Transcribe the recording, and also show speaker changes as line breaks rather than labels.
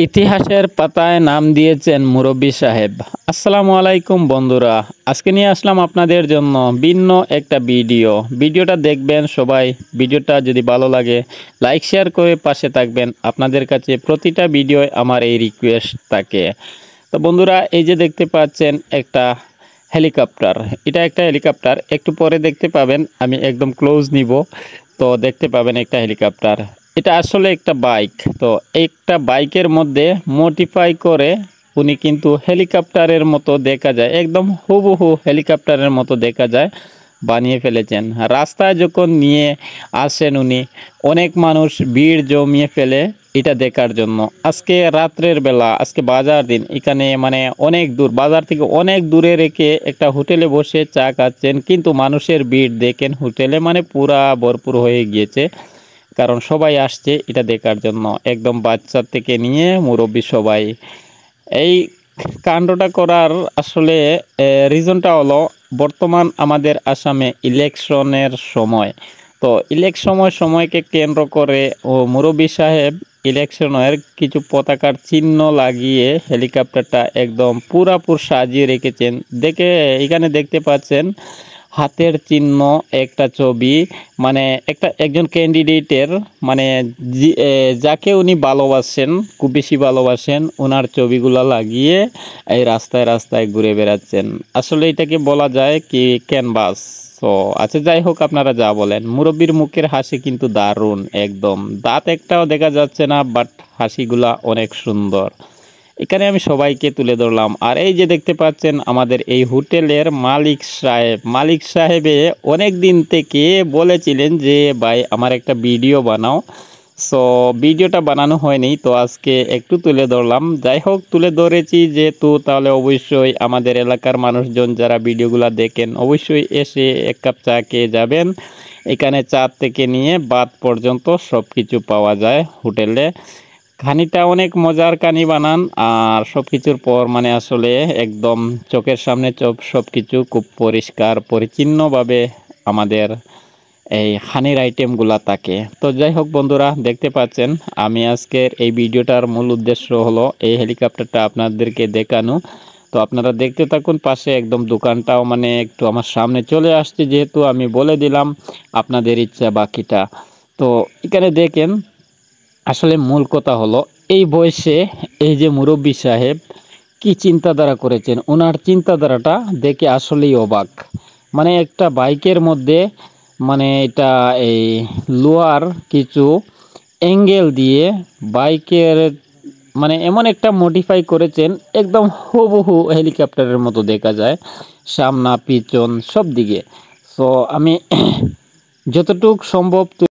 ইতিহাসের পাতায় নাম দিয়েছেন মুরব্বী সাহেব। আসসালামু আলাইকুম বন্ধুরা, আজকে নিয়ে আসলাম আপনাদের জন্য ভিন্ন একটা ভিডিওটা দেখবেন সবাই। ভিডিওটা যদি ভালো লাগে লাইক শেয়ার করে পাশে থাকবেন। আপনাদের কাছে প্রতিটা ভিডিও আমার এই রিকোয়েস্ট থাকে। তো বন্ধুরা, এই যে দেখতে পাচ্ছেন একটা হেলিকপ্টার, এটা একটা হেলিকপ্টার। একটু পরে দেখতে পাবেন, আমি একদম ক্লোজ নিব তো দেখতে পাবেন একটা হেলিকপ্টার। এটা আসলে একটা বাইক। তো একটা বাইকের মধ্যে মডিফাই করে উনি কিন্তু হেলিকপ্টারের মতো দেখা যায়, একদম হুবহু হেলিকপ্টারের মতো দেখা যায় বানিয়ে ফেলেছেন। রাস্তায় যখন নিয়ে আসেন উনি, অনেক মানুষ ভিড় জমিয়ে ফেলে এটা দেখার জন্য। আজকে রাত্রের বেলা, আজকে বাজার দিন, এখানে মানে অনেক দূর, বাজার থেকে অনেক দূরে রেখে একটা হোটেলে বসে চা খাচ্ছেন, কিন্তু মানুষের ভিড় দেখেন হোটেলে মানে পুরা ভরপুর হয়ে গিয়েছে। কারণ সবাই আসছে এটা দেখার জন্য, একদম বাচ্চা থেকে নিয়ে মুরব্বী সবাই। এই কাণ্ডটা করার আসলে রিজনটা হলো, বর্তমান আমাদের আসামে ইলেকশনের সময়। তো সময়কে কেন্দ্র করে ও মুরব্বী সাহেব ইলেকশনের কিছু পতাকার চিহ্ন লাগিয়ে হেলিকপ্টারটা একদম পুরাপুর সাজিয়ে রেখেছেন। এখানে দেখতে পাচ্ছেন হাতের চিহ্ন, একটা ছবি, মানে একজন ক্যান্ডিডেটের, মানে যাকে উনি ভালোবাসেন, খুব বেশি ভালোবাসেন, ওনার ছবিগুলো লাগিয়ে এই রাস্তায় রাস্তায় ঘুরে বেড়াচ্ছেন। আসলে এটাকে বলা যায় কি ক্যানভাস। তো আচ্ছা, যাই হোক, আপনারা যা বলেন, মুরব্বীর মুখের হাসি কিন্তু দারুণ, একদম দাঁত একটাও দেখা যাচ্ছে না, বাট হাসিগুলা অনেক সুন্দর। এখানে আমি সবাইকে তুলে ধরলাম। আর এই যে দেখতে পাচ্ছেন আমাদের এই হোটেলের মালিক সাহেবে অনেক দিন থেকে বলেছিলেন যে ভাই আমার একটা ভিডিও বানাও। সো ভিডিওটা বানানো হয়নি, তো আজকে একটু তুলে ধরলাম। যাই হোক, তুলে ধরেছি যেহেতু, তাহলে অবশ্যই আমাদের এলাকার মানুষজন যারা ভিডিওগুলো দেখেন অবশ্যই এসে এক কাপ চা খেয়ে যাবেন। এখানে চা থেকে নিয়ে ভাত পর্যন্ত সব কিছু পাওয়া যায় হোটেলে। কানিটা অনেক মজার কানি বানান, আর সব কিছুর পর মানে আসলে একদম চোখের সামনে সব কিছু খুব পরিষ্কার পরিচ্ছন্নভাবে আমাদের এই হানির আইটেমগুলা থাকে। তো যাই হোক বন্ধুরা, দেখতে পাচ্ছেন আমি আজকের এই ভিডিওটার মূল উদ্দেশ্য হলো এই হেলিকপ্টারটা আপনাদেরকে দেখানো। তো আপনারা দেখতে থাকুন। পাশে একদম দোকানটাও মানে একটু আমার সামনে চলে আসছে, যেহেতু আমি বলে দিলাম, আপনাদের ইচ্ছা বাকিটা। তো এখানে দেখেন, আসলে মূল কথা হলো এই বয়সে এই যে মুরব্বী সাহেব কি চিন্তাধারা করেছেন, ওনার চিন্তাধারাটা দেখে আসলেই অবাক। মানে একটা বাইকের মধ্যে, মানে এটা এই লোহার কিছু অ্যাঙ্গেল দিয়ে বাইকের মানে এমন একটা মডিফাই করেছেন, একদম হুবহু হেলিকপ্টারের মতো দেখা যায় সামনা পিছন সব দিকে। সো আমি যতটুক সম্ভব